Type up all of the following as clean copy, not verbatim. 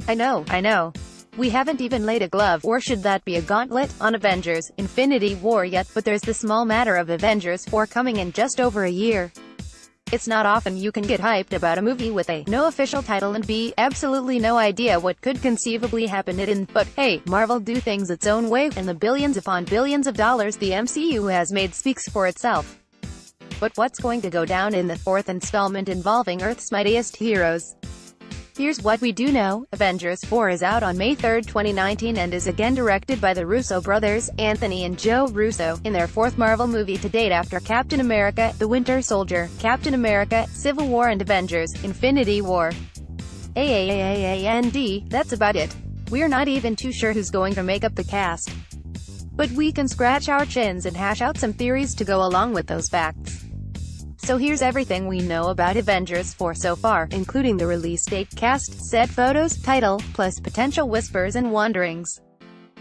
I know. We haven't even laid a glove, or should that be a gauntlet, on Avengers: Infinity War yet, but there's the small matter of Avengers 4 coming in just over a year. It's not often you can get hyped about a movie with A, no official title, and B, absolutely no idea what could conceivably happen in it. But hey, Marvel do things its own way, and the billions upon billions of dollars the MCU has made speaks for itself. But what's going to go down in the fourth installment involving Earth's mightiest heroes? Here's what we do know. Avengers 4 is out on May 3, 2019 and is again directed by the Russo brothers, Anthony and Joe Russo, in their fourth Marvel movie to date after Captain America, The Winter Soldier, Captain America, Civil War and Avengers: Infinity War. And that's about it. We're not even too sure who's going to make up the cast. But we can scratch our chins and hash out some theories to go along with those facts. So here's everything we know about Avengers 4 so far, including the release date, cast, set photos, title, plus potential whispers and wanderings.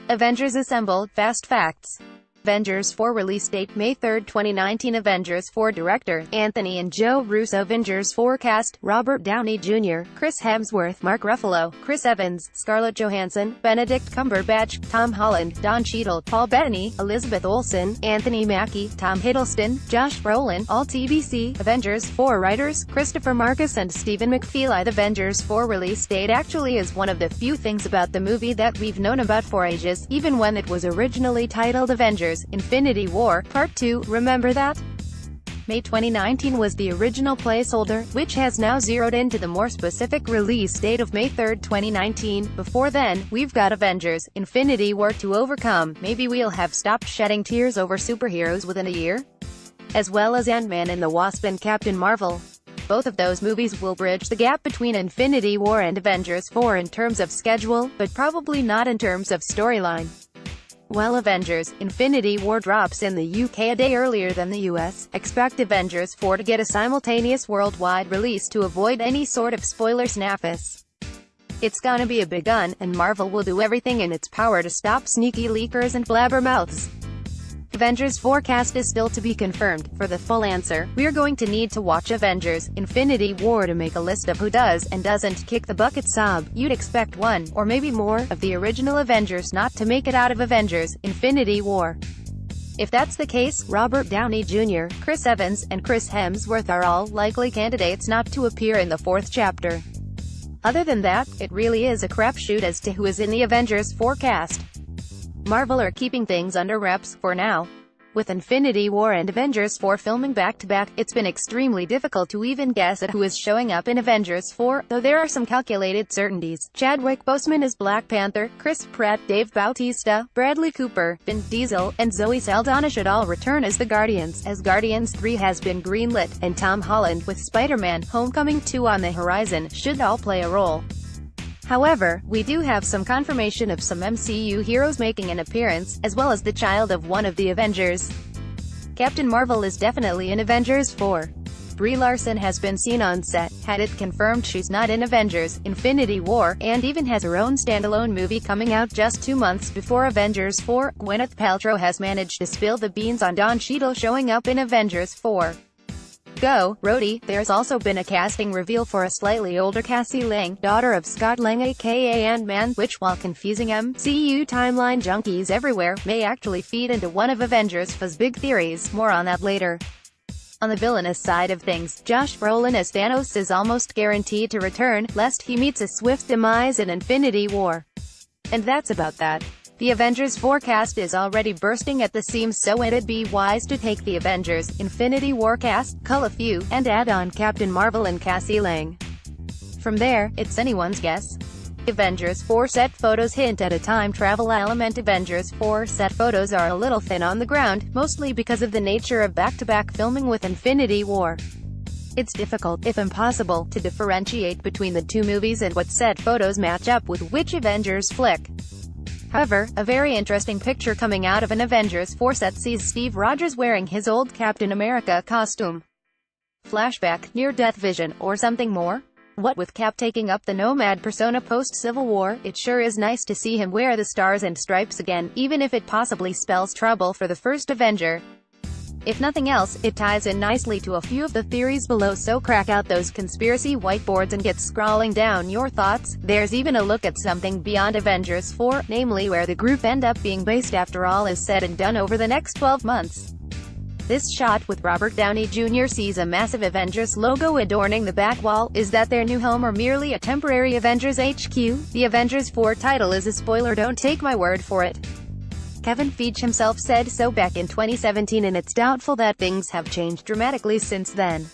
Avengers Assemble, Fast Facts. Avengers 4 release date, May 3, 2019. Avengers 4 director, Anthony and Joe Russo. Avengers 4 cast, Robert Downey Jr., Chris Hemsworth, Mark Ruffalo, Chris Evans, Scarlett Johansson, Benedict Cumberbatch, Tom Holland, Don Cheadle, Paul Bettany, Elizabeth Olsen, Anthony Mackie, Tom Hiddleston, Josh Brolin, all TBC. Avengers 4 writers, Christopher Marcus and Stephen McFeely. The Avengers 4 release date actually is one of the few things about the movie that we've known about for ages, even when it was originally titled Avengers: Infinity War, Part 2, remember that? May 2019 was the original placeholder, which has now zeroed into the more specific release date of May 3, 2019. Before then, we've got Avengers: Infinity War to overcome. Maybe we'll have stopped shedding tears over superheroes within a year? As well as Ant-Man and the Wasp and Captain Marvel. Both of those movies will bridge the gap between Infinity War and Avengers 4 in terms of schedule, but probably not in terms of storyline. While Avengers: Infinity War drops in the UK a day earlier than the US, expect Avengers 4 to get a simultaneous worldwide release to avoid any sort of spoiler snaffus. It's gonna be a big gun, and Marvel will do everything in its power to stop sneaky leakers and blabbermouths. Avengers 4 cast is still to be confirmed. For the full answer, we're going to need to watch Avengers: Infinity War to make a list of who does and doesn't kick the bucket sob. You'd expect one, or maybe more, of the original Avengers not to make it out of Avengers: Infinity War. If that's the case, Robert Downey Jr., Chris Evans, and Chris Hemsworth are all likely candidates not to appear in the fourth chapter. Other than that, it really is a crapshoot as to who is in the Avengers 4 cast. Marvel are keeping things under wraps for now. With Infinity War and Avengers 4 filming back-to-back, it's been extremely difficult to even guess at who is showing up in Avengers 4, though there are some calculated certainties. Chadwick Boseman as Black Panther, Chris Pratt, Dave Bautista, Bradley Cooper, Vin Diesel, and Zoe Saldana should all return as the Guardians, as Guardians 3 has been greenlit, and Tom Holland, with Spider-Man: Homecoming 2 on the horizon, should all play a role. However, we do have some confirmation of some MCU heroes making an appearance, as well as the child of one of the Avengers. Captain Marvel is definitely in Avengers 4. Brie Larson has been seen on set, had it confirmed she's not in Avengers: Infinity War, and even has her own standalone movie coming out just 2 months before Avengers 4. Gwyneth Paltrow has managed to spill the beans on Don Cheadle showing up in Avengers 4. Go, Rhodey. There's also been a casting reveal for a slightly older Cassie Lang, daughter of Scott Lang aka Ant-Man, which, while confusing MCU timeline junkies everywhere, may actually feed into one of Avengers 4's big theories. More on that later. On the villainous side of things, Josh Brolin as Thanos is almost guaranteed to return, lest he meets a swift demise in Infinity War. And that's about that. The Avengers 4 cast is already bursting at the seams, so it'd be wise to take the Avengers: Infinity War cast, cull a few, and add on Captain Marvel and Cassie Lang. From there, it's anyone's guess. Avengers 4 set photos hint at a time travel element. Avengers 4 set photos are a little thin on the ground, mostly because of the nature of back-to-back filming with Infinity War. It's difficult, if impossible, to differentiate between the two movies and what set photos match up with which Avengers flick. However, a very interesting picture coming out of an Avengers 4 set sees Steve Rogers wearing his old Captain America costume. Flashback, near-death vision, or something more? What with Cap taking up the nomad persona post-Civil War, it sure is nice to see him wear the stars and stripes again, even if it possibly spells trouble for the first Avenger. If nothing else, it ties in nicely to a few of the theories below, so crack out those conspiracy whiteboards and get scrawling down your thoughts. There's even a look at something beyond Avengers 4, namely where the group end up being based after all is said and done over the next 12 months. This shot, with Robert Downey Jr. sees a massive Avengers logo adorning the back wall. Is that their new home or merely a temporary Avengers HQ? The Avengers 4 title is a spoiler, don't take my word for it. Kevin Feige himself said so back in 2017, and it's doubtful that things have changed dramatically since then.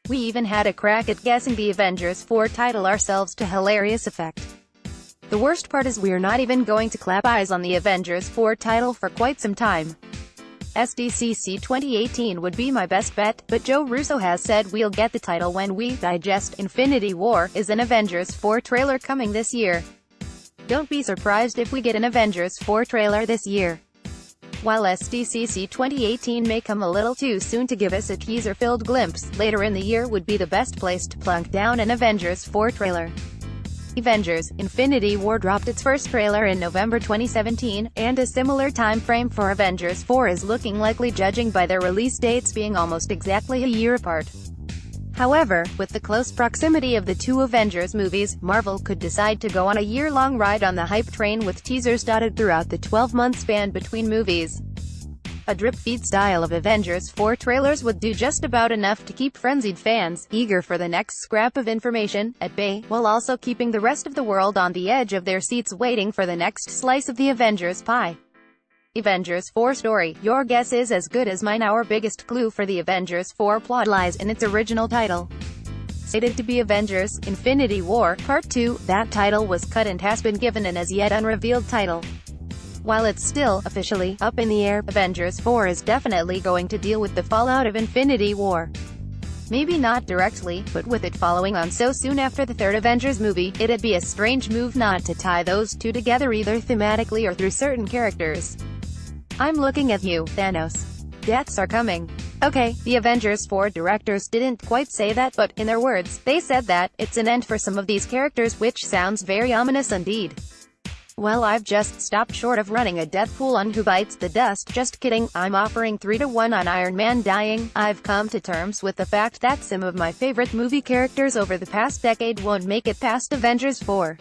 We even had a crack at guessing the Avengers 4 title ourselves, to hilarious effect. The worst part is we're not even going to clap eyes on the Avengers 4 title for quite some time. SDCC 2018 would be my best bet, but Joe Russo has said we'll get the title when we digest Infinity War. Is an Avengers 4 trailer coming this year? Don't be surprised if we get an Avengers 4 trailer this year. While SDCC 2018 may come a little too soon to give us a teaser-filled glimpse, later in the year would be the best place to plunk down an Avengers 4 trailer. Avengers: Infinity War dropped its first trailer in November 2017, and a similar time frame for Avengers 4 is looking likely, judging by their release dates being almost exactly a year apart. However, with the close proximity of the two Avengers movies, Marvel could decide to go on a year-long ride on the hype train with teasers dotted throughout the 12-month span between movies. A drip-feed style of Avengers 4 trailers would do just about enough to keep frenzied fans, eager for the next scrap of information, at bay, while also keeping the rest of the world on the edge of their seats waiting for the next slice of the Avengers pie. Avengers 4 story: your guess is as good as mine. Our biggest clue for the Avengers 4 plot lies in its original title. Stated to be Avengers: Infinity War Part 2, that title was cut and has been given an as yet unrevealed title. While it's still officially up in the air, Avengers 4 is definitely going to deal with the fallout of Infinity War. Maybe not directly, but with it following on so soon after the third Avengers movie, it'd be a strange move not to tie those two together either thematically or through certain characters. I'm looking at you, Thanos. Deaths are coming. Okay, the Avengers 4 directors didn't quite say that, but, in their words, they said that it's an end for some of these characters, which sounds very ominous indeed. Well, I've just stopped short of running a death pool on who bites the dust. Just kidding, I'm offering 3-to-1 on Iron Man dying. I've come to terms with the fact that some of my favorite movie characters over the past decade won't make it past Avengers 4.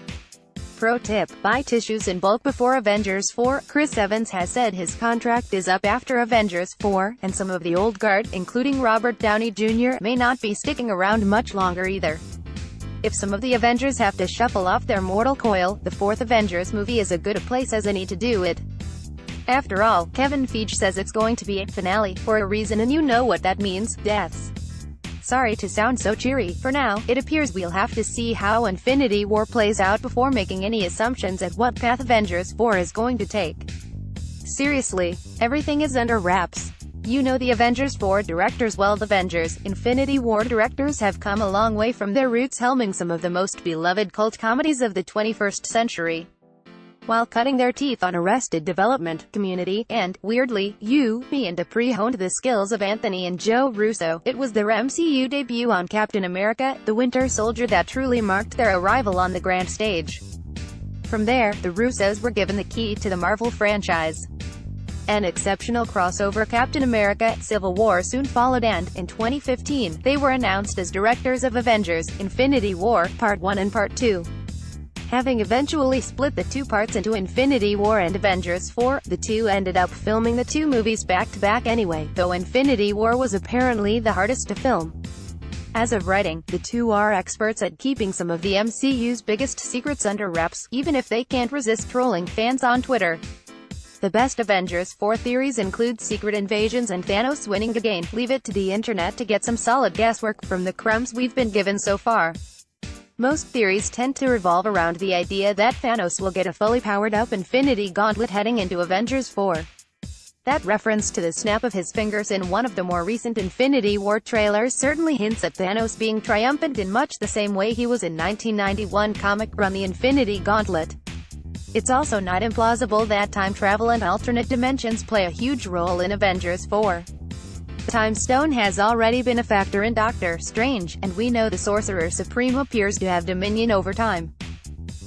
Pro tip: buy tissues in bulk before Avengers 4. Chris Evans has said his contract is up after Avengers 4, and some of the old guard, including Robert Downey Jr., may not be sticking around much longer either. If some of the Avengers have to shuffle off their mortal coil, the fourth Avengers movie is as good a place as any to do it. After all, Kevin Feige says it's going to be a finale, for a reason, and you know what that means: deaths. Sorry to sound so cheery. For now, it appears we'll have to see how Infinity War plays out before making any assumptions at what path Avengers 4 is going to take. Seriously, everything is under wraps. You know the Avengers 4 directors well. The Avengers: Infinity War directors have come a long way from their roots helming some of the most beloved cult comedies of the 21st century, while cutting their teeth on Arrested Development, Community, and, weirdly, me and Dupree honed the skills of Anthony and Joe Russo. It was their MCU debut on Captain America: The Winter Soldier that truly marked their arrival on the grand stage. From there, the Russos were given the key to the Marvel franchise. An exceptional crossover Captain America: Civil War soon followed, and, in 2015, they were announced as directors of Avengers: Infinity War Part 1 and Part 2. Having eventually split the two parts into Infinity War and Avengers 4, the two ended up filming the two movies back-to-back anyway, though Infinity War was apparently the hardest to film. As of writing, the two are experts at keeping some of the MCU's biggest secrets under wraps, even if they can't resist trolling fans on Twitter. The best Avengers 4 theories include secret invasions and Thanos winning again. Leave it to the internet to get some solid guesswork from the crumbs we've been given so far. Most theories tend to revolve around the idea that Thanos will get a fully powered-up Infinity Gauntlet heading into Avengers 4. That reference to the snap of his fingers in one of the more recent Infinity War trailers certainly hints at Thanos being triumphant in much the same way he was in 1991 comic run The Infinity Gauntlet. It's also not implausible that time travel and alternate dimensions play a huge role in Avengers 4. The Time Stone has already been a factor in Doctor Strange, and we know the Sorcerer Supreme appears to have dominion over time.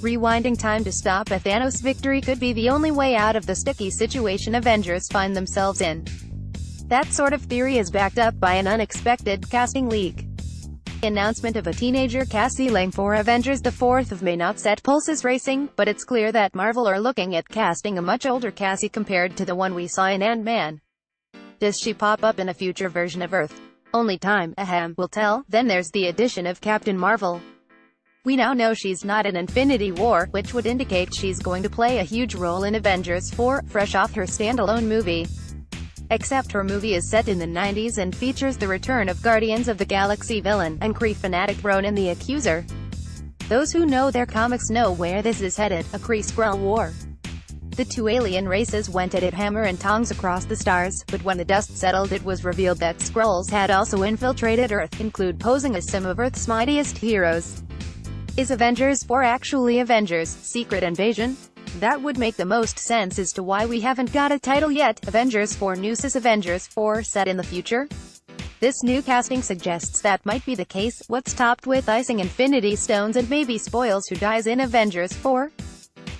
Rewinding time to stop a Thanos victory could be the only way out of the sticky situation Avengers find themselves in. That sort of theory is backed up by an unexpected casting leak. The announcement of a teenager Cassie Lang for Avengers the 4th of May not set pulses racing, but it's clear that Marvel are looking at casting a much older Cassie compared to the one we saw in Ant-Man. Does she pop up in a future version of Earth? Only time, will tell. Then there's the addition of Captain Marvel. We now know she's not in Infinity War, which would indicate she's going to play a huge role in Avengers 4, fresh off her standalone movie. Except her movie is set in the 90s and features the return of Guardians of the Galaxy villain, and Kree fanatic Ronan the Accuser. Those who know their comics know where this is headed, a Kree-Skrull war. The two alien races went at it hammer and tongs across the stars, but when the dust settled it was revealed that Skrulls had also infiltrated Earth, posing as some of Earth's mightiest heroes. Is Avengers 4 actually Avengers: Secret Invasion? That would make the most sense as to why we haven't got a title yet. Avengers 4 news: is Avengers 4 set in the future? This new casting suggests that might be the case. What's topped with icing, Infinity Stones, and maybe spoils who dies in Avengers 4?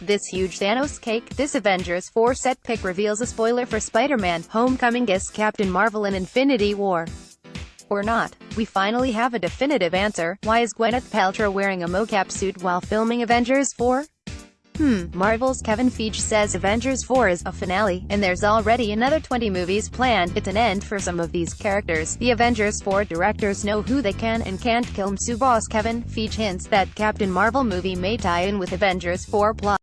This huge Thanos cake. This Avengers 4 set pick reveals a spoiler for Spider-Man: Homecoming. Is Captain Marvel in Infinity War? Or not? We finally have a definitive answer. Why is Gwyneth Paltrow wearing a mocap suit while filming Avengers 4? Marvel's Kevin Feige says Avengers 4 is a finale, and there's already another 20 movies planned. It's an end for some of these characters. The Avengers 4 directors know who they can and can't kill. Boss Kevin Feige hints that Captain Marvel movie may tie in with Avengers 4 plot.